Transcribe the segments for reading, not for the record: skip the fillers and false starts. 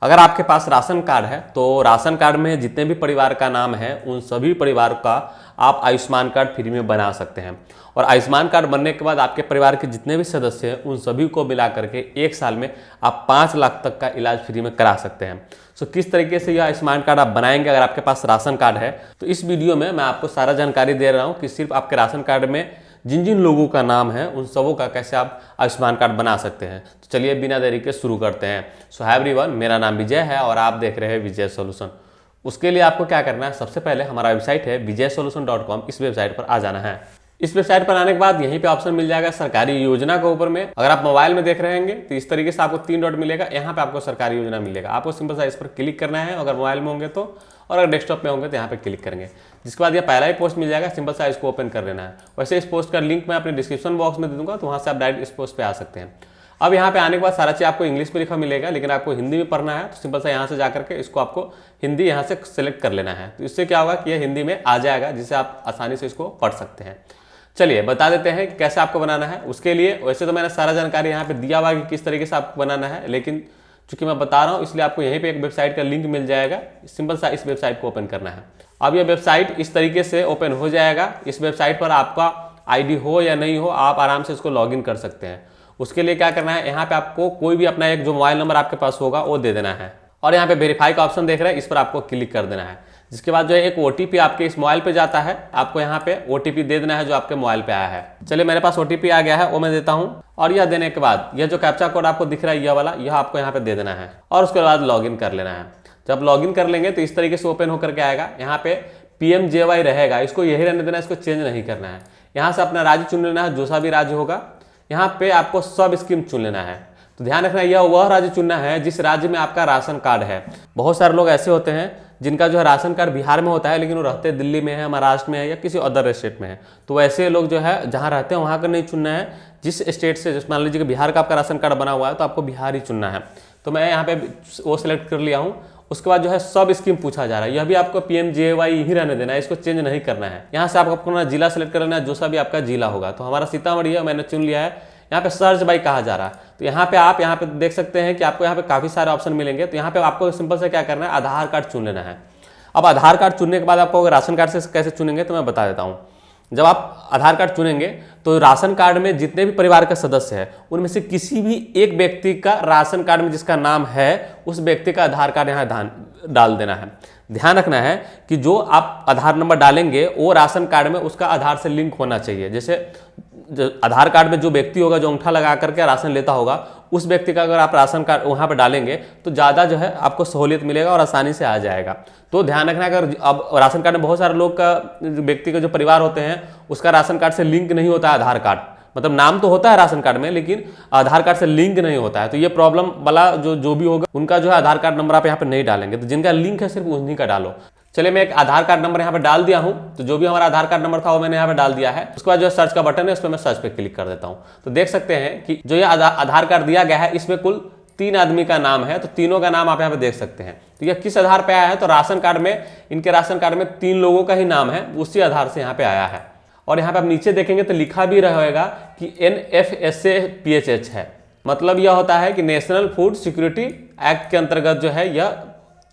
अगर आपके पास ration card है तो राशन कार्ड में जितने भी परिवार का नाम है उन सभी परिवार का आप आयुष्मान कार्ड फ्री में बना सकते हैं। और आयुष्मान कार्ड बनने के बाद आपके परिवार के जितने भी सदस्य हैं उन सभी को मिला करके 1 साल में आप 5 लाख तक का इलाज फ्री में करा सकते हैं। सो किस तरीके से यह आयुष्मान कार्ड आप बनाएंगे अगर आपके पास राशन कार्ड है, तो इस वीडियो में मैं आपको सारा जानकारी दे रहा हूँ कि सिर्फ आपके राशन कार्ड में जिन जिन लोगों का नाम है उन सबों का कैसे आप आयुष्मान कार्ड बना सकते हैं। तो चलिए बिना देरी के शुरू करते हैं। सो हाय एवरीवन, मेरा नाम विजय है और आप देख रहे हैं विजय सॉल्यूशन। उसके लिए आपको क्या करना है, सबसे पहले हमारा वेबसाइट है vijaysolution.com, इस वेबसाइट पर आ जाना है। इस वेबसाइट पर आने के बाद यहीं पे ऑप्शन मिल जाएगा सरकारी योजना के ऊपर में। अगर आप मोबाइल में देख रहे होंगे तो इस तरीके से आपको 3 डॉट मिलेगा, यहाँ पे आपको सरकारी योजना मिलेगा। आपको सिंपल सा इस पर क्लिक करना है अगर मोबाइल में होंगे तो, और अगर डेस्कटॉप में होंगे तो यहाँ पे क्लिक करेंगे। जिसके बाद ये पहला ही पोस्ट मिल जाएगा, सिंपल सा इसको ओपन कर लेना है। वैसे इस पोस्ट का लिंक मैं अपने डिस्क्रिप्शन बॉक्स में दे दूंगा, तो वहाँ से आप डायरेक्ट इस पोस्ट पे आ सकते हैं। अब यहाँ पे आने के बाद सारा चीज़ आपको इंग्लिश में लिखा मिलेगा, लेकिन आपको हिंदी में पढ़ना है तो सिंपल सा यहाँ से जाकर के इसको आपको हिंदी यहाँ से सेलेक्ट कर लेना है। तो इससे क्या होगा कि ये हिंदी में आ जाएगा, जिससे आप आसानी से इसको पढ़ सकते हैं। चलिए बता देते हैं कि कैसे आपको बनाना है। उसके लिए वैसे तो मैंने सारा जानकारी यहाँ पे दिया हुआ है कि किस तरीके से आपको बनाना है, लेकिन चूंकि मैं बता रहा हूँ इसलिए आपको यहीं पे एक वेबसाइट का लिंक मिल जाएगा। सिंपल सा इस वेबसाइट को ओपन करना है। अब ये वेबसाइट इस तरीके से ओपन हो जाएगा। इस वेबसाइट पर आपका आईडी हो या नहीं हो, आप आराम से इसको लॉगिन कर सकते हैं। उसके लिए क्या करना है, यहाँ पे आपको कोई भी अपना एक जो मोबाइल नंबर आपके पास होगा वो दे देना है, और यहाँ पे वेरीफाई का ऑप्शन देख रहे हैं, इस पर आपको क्लिक कर देना है। जिसके बाद जो है एक ओटीपी आपके इस मोबाइल पे जाता है, आपको यहाँ पे ओटीपी दे देना है जो आपके मोबाइल पे आया है। चलिए मेरे पास ओटीपी आ गया है, वो मैं देता हूँ। और यह देने के बाद यह जो कैप्चा कोड आपको दिख रहा है, यह वाला, यह आपको यहाँ पे दे देना है और उसके बाद लॉगिन कर लेना है। जब लॉगिन कर लेंगे तो इस तरीके से ओपन होकर के आएगा। यहाँ पे PMJY रहेगा, इसको यही रहने देना, इसको चेंज नहीं करना है। यहाँ से अपना राज्य चुन लेना है, जो सा भी राज्य होगा। यहाँ पे आपको सब स्कीम चुन लेना है। तो ध्यान रखना, यह वह राज्य चुनना है जिस राज्य में आपका राशन कार्ड है। बहुत सारे लोग ऐसे होते हैं जिनका जो है राशन कार्ड बिहार में होता है, लेकिन वो रहते दिल्ली में है, महाराष्ट्र में है या किसी अदर स्टेट में है। तो वैसे लोग जो है जहाँ रहते हैं वहाँ का नहीं चुनना है। जिस स्टेट से, जैसे मान लीजिए कि बिहार का आपका राशन कार्ड बना हुआ है तो आपको बिहार ही चुनना है। तो मैं यहाँ पे वो सिलेक्ट कर लिया हूँ। उसके बाद जो है सब स्कीम पूछा जा रहा है, यह भी आपको PMJY ही रहने देना है, इसको चेंज नहीं करना है। यहाँ से आपको अपना जिला सेलेक्ट कर लेना है, जो सा भी आपका जिला होगा। तो हमारा सीतामढ़ी है, मैंने चुन लिया है। यहाँ पे सर्च बाई कहा जा रहा है, तो यहाँ पे आप यहाँ पे देख सकते हैं कि आपको यहाँ पे काफी सारे ऑप्शन मिलेंगे। तो यहाँ पे आपको सिंपल से क्या करना है, आधार कार्ड चुन लेना है। अब आधार कार्ड चुनने के बाद आपको राशन कार्ड से कैसे चुनेंगे तो मैं बता देता हूँ। जब आप आधार कार्ड चुनेंगे तो राशन कार्ड में जितने भी परिवार के सदस्य हैं उनमें से किसी भी एक व्यक्ति का राशन कार्ड में जिसका नाम है उस व्यक्ति का आधार कार्ड यहाँ डाल देना है। ध्यान रखना है कि जो आप आधार नंबर डालेंगे वो राशन कार्ड में उसका आधार से लिंक होना चाहिए। जैसे आधार कार्ड में जो व्यक्ति होगा जो अंगूठा लगा करके राशन लेता होगा, उस व्यक्ति का अगर आप राशन कार्ड वहाँ पर डालेंगे तो ज़्यादा जो है आपको सहूलियत मिलेगा और आसानी से आ जाएगा। तो ध्यान रखना, अगर अब राशन कार्ड में बहुत सारे लोग का व्यक्ति का जो परिवार होते हैं उसका राशन कार्ड से लिंक नहीं होता है आधार कार्ड, मतलब नाम तो होता है राशन कार्ड में लेकिन आधार कार्ड से लिंक नहीं होता है। तो ये प्रॉब्लम वाला जो भी होगा उनका जो है आधार कार्ड नंबर आप यहाँ पे नहीं डालेंगे। तो जिनका लिंक है सिर्फ उन्हीं का डालो। चलिए मैं एक आधार कार्ड नंबर यहाँ पे डाल दिया हूँ। तो जो भी हमारा आधार कार्ड नंबर था वो मैंने यहाँ पे डाल दिया है। उसके बाद जो सर्च का बटन है उस पर मैं सर्च पे क्लिक कर देता हूँ। तो देख सकते हैं कि जो ये आधार कार्ड दिया गया है इसमें कुल 3 आदमी का नाम है। तो तीनों का नाम आप यहाँ पे देख सकते हैं। तो यह किस आधार पे आया है, तो राशन कार्ड में, इनके राशन कार्ड में 3 लोगों का ही नाम है, उसी आधार से यहाँ पे आया है। और यहाँ पे आप नीचे देखेंगे तो लिखा भी रहेगा कि NFSA-PHH है, मतलब यह होता है कि नेशनल फूड सिक्योरिटी एक्ट के अंतर्गत जो है यह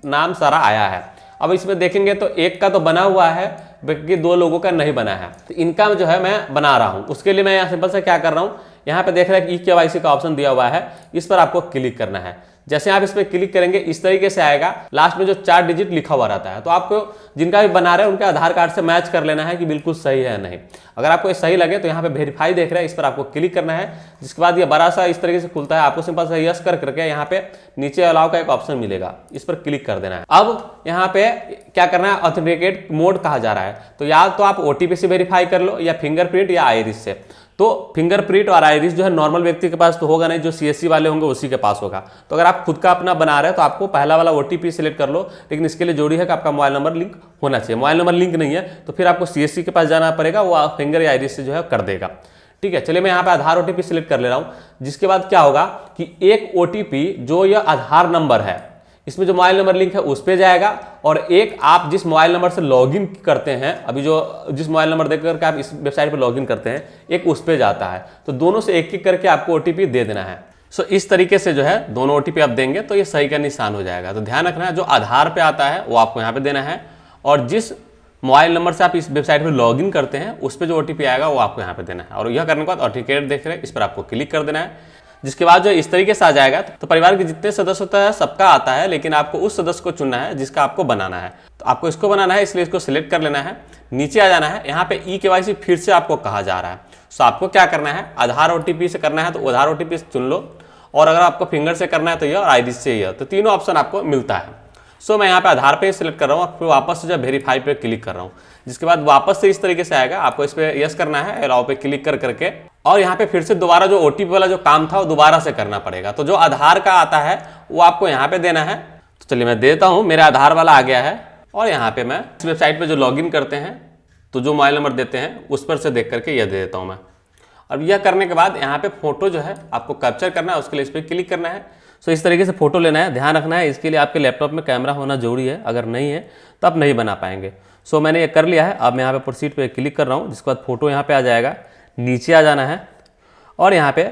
नाम सारा आया है। अब इसमें देखेंगे तो एक का तो बना हुआ है, बाकी 2 लोगों का नहीं बना है। तो इनका जो है मैं बना रहा हूँ। उसके लिए मैं यहाँ सिंपल से क्या कर रहा हूँ, यहाँ पे देख रहे हैं कि KYC का ऑप्शन दिया हुआ है, इस पर आपको क्लिक करना है। जैसे आप इस पर क्लिक करेंगे इस तरीके से आएगा। लास्ट में जो 4 डिजिट लिखा हुआ रहता है, तो आपको जिनका भी बना रहे हैं उनके आधार कार्ड से मैच कर लेना है कि बिल्कुल सही है या नहीं। अगर आपको ये सही लगे तो यहाँ पे वेरीफाई देख रहे हैं, इस पर आपको क्लिक करना है। जिसके बाद ये बड़ा सा इस तरीके से खुलता है, आपको सिंपल से यस करके यहाँ पे नीचे अलाउ का एक ऑप्शन मिलेगा, इस पर क्लिक कर देना है। अब यहाँ पे क्या करना है, ऑथेंटिकेट मोड कहा जा रहा है। तो या तो आप OTP से वेरीफाई कर लो या फिंगरप्रिंट या आइरिस से। तो फिंगरप्रिंट और आइरिस जो है नॉर्मल व्यक्ति के पास तो होगा नहीं, जो CSC वाले होंगे उसी के पास होगा। तो अगर आप खुद का अपना बना रहे हैं तो आपको पहला वाला OTP सिलेक्ट कर लो, लेकिन इसके लिए जरूरी है कि आपका मोबाइल नंबर लिंक होना चाहिए। मोबाइल नंबर लिंक नहीं है तो फिर आपको CSC के पास जाना पड़ेगा, वो फिंगर या आइरिस से जो है कर देगा। ठीक है, चलिए मैं यहाँ पे आधार OTP सिलेक्ट कर ले रहा हूँ। जिसके बाद क्या होगा कि एक OTP जो यह आधार नंबर है, इसमें जो मोबाइल नंबर लिंक है उस पे जाएगा, और एक आप जिस मोबाइल नंबर से लॉगिन करते हैं, अभी जो जिस मोबाइल नंबर देख करके आप इस वेबसाइट पर लॉगिन करते हैं, एक उस पे जाता है। तो दोनों से एक एक करके आपको OTP दे देना है। सो इस तरीके से जो है दोनों OTP आप देंगे तो ये सही का निशान हो जाएगा। तो ध्यान रखना है, जो आधार पे आता है वो आपको यहाँ पे देना है, और जिस मोबाइल नंबर से आप इस वेबसाइट पे लॉगिन करते हैं उस पर जो OTP आएगा वो आपको यहाँ पे देना है। और यह करने के बाद ऑथेंटिकेट देख रहे हैं, इस पर आपको क्लिक कर देना है। जिसके बाद जो इस तरीके से आ जाएगा, तो परिवार के जितने सदस्य होता है सबका आता है, लेकिन आपको उस सदस्य को चुनना है जिसका आपको बनाना है। तो आपको इसको बनाना है, इसलिए इसको सिलेक्ट कर लेना है, नीचे आ जाना है। यहाँ पे eKYC फिर से आपको कहा जा रहा है। सो आपको क्या करना है, आधार OTP से करना है तो आधार OTP से चुन लो, और अगर आपको फिंगर से करना है तो यह, और ID से यह, तो तीनों ऑप्शन आपको मिलता है। सो मैं यहाँ पे आधार पे सिलेक्ट कर रहा हूँ, फिर वापस से जो वेरीफाई पे क्लिक कर रहा हूँ। जिसके बाद वापस से इस तरीके से आएगा, आपको इस पे यस करना है, अलाउ पे क्लिक कर करके, और यहाँ पे फिर से दोबारा जो OTP वाला जो काम था वो दोबारा से करना पड़ेगा। तो जो आधार का आता है वो आपको यहाँ पे देना है। तो चलिए मैं देता हूँ, मेरा आधार वाला आ गया है, और यहाँ पे मैं इस वेबसाइट पे जो लॉगिन करते हैं तो जो मोबाइल नंबर देते हैं उस पर से देख करके यह दे देता हूँ मैं। अब यह करने के बाद यहाँ पे फोटो जो है आपको कैप्चर करना है, उसके लिए इस पर क्लिक करना है। सो इस तरीके से फोटो लेना है। ध्यान रखना है, इसके लिए आपके लैपटॉप में कैमरा होना जरूरी है, अगर नहीं है तो आप नहीं बना पाएंगे। सो मैंने ये कर लिया है। अब मैं यहाँ पे प्रोसीड पे क्लिक कर रहा हूँ, जिसके बाद फोटो यहाँ पे आ जाएगा, नीचे आ जाना है, और यहाँ पे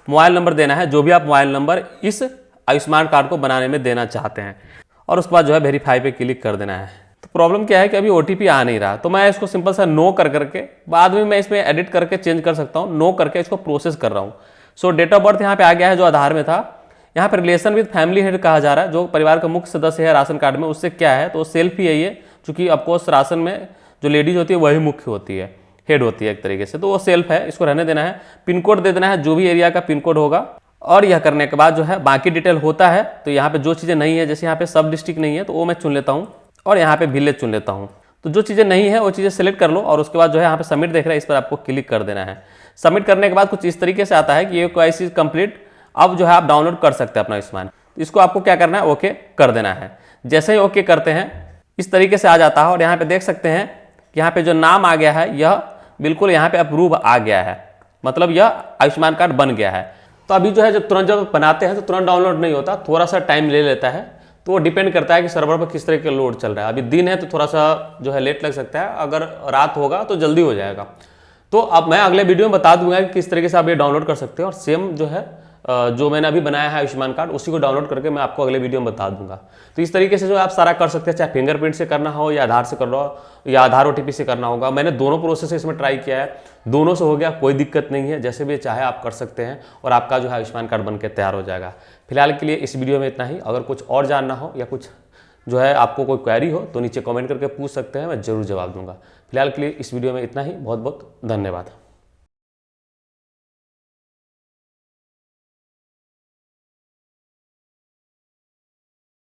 मोबाइल नंबर देना है, जो भी आप मोबाइल नंबर इस आयुष्मान कार्ड को बनाने में देना चाहते हैं, और उसके बाद जो है वेरीफाई पे क्लिक कर देना है। तो प्रॉब्लम क्या है कि अभी OTP आ नहीं रहा, तो मैं इसको सिंपल सा नो कर करके, बाद में मैं इसमें एडिट करके चेंज कर सकता हूँ, नो करके इसको प्रोसेस कर रहा हूँ। सो डेट ऑफ बर्थ यहाँ पे आ गया है जो आधार में था। यहाँ पर रिलेशन विद फैमिली हेड कहा जा रहा है, जो परिवार का मुख्य सदस्य है राशन कार्ड में, उससे क्या है, तो सेल्फ ही है ये, चूंकि ऑफकोर्स राशन में जो लेडीज होती है वही मुख्य होती है, हेड होती है एक तरीके से, तो वो सेल्फ है, इसको रहने देना है। पिन कोड दे देना है, जो भी एरिया का पिन कोड होगा, और यह करने के बाद जो है बाकी डिटेल होता है। तो यहाँ पे जो चीज़ें नहीं है, जैसे यहाँ पे सब डिस्ट्रिक्ट नहीं है तो वो मैं चुन लेता हूँ, और यहाँ पे विलेज चुन लेता हूँ। तो जो चीज़ें नहीं है वो चीज़ें सेलेक्ट कर लो, और उसके बाद जो है यहाँ पे सबमिट देख रहा है, इस पर आपको क्लिक कर देना है। सबमिट करने के बाद कुछ इस तरीके से आता है कि ये KYC कंप्लीट, अब जो है आप डाउनलोड कर सकते हैं अपना आयुष्मान। इसको आपको क्या करना है, ओके कर देना है। जैसे ही ओके करते हैं इस तरीके से आ जाता है, और यहाँ पे देख सकते हैं कि यहाँ पे जो नाम आ गया है यह बिल्कुल यहाँ पे अप्रूव आ गया है, मतलब यह आयुष्मान कार्ड बन गया है। तो अभी जो है जब तुरंत जब बनाते हैं तो तुरंत डाउनलोड नहीं होता, थोड़ा सा टाइम ले लेता है। तो वो डिपेंड करता है कि सर्वर पर किस तरह का लोड चल रहा है। अभी दिन है तो थोड़ा सा जो है लेट लग सकता है, अगर रात होगा तो जल्दी हो जाएगा। तो अब मैं अगले वीडियो में बता दूंगा कि किस तरीके से आप ये डाउनलोड कर सकते हैं, और सेम जो है जो मैंने अभी बनाया है आयुष्मान कार्ड उसी को डाउनलोड करके मैं आपको अगले वीडियो में बता दूंगा। तो इस तरीके से जो आप सारा कर सकते हैं, चाहे फिंगरप्रिंट से करना हो या आधार से कर लो या आधार OTP से करना होगा। मैंने दोनों प्रोसेस इसमें ट्राई किया है, दोनों से हो गया, कोई दिक्कत नहीं है। जैसे भी चाहे आप कर सकते हैं, और आपका जो है आयुष्मान कार्ड बनकर तैयार हो जाएगा। फिलहाल के लिए इस वीडियो में इतना ही। अगर कुछ और जानना हो या कुछ जो है आपको कोई क्वेरी हो तो नीचे कमेंट करके पूछ सकते हैं, मैं जरूर जवाब दूंगा। फिलहाल के लिए इस वीडियो में इतना ही। बहुत बहुत धन्यवाद।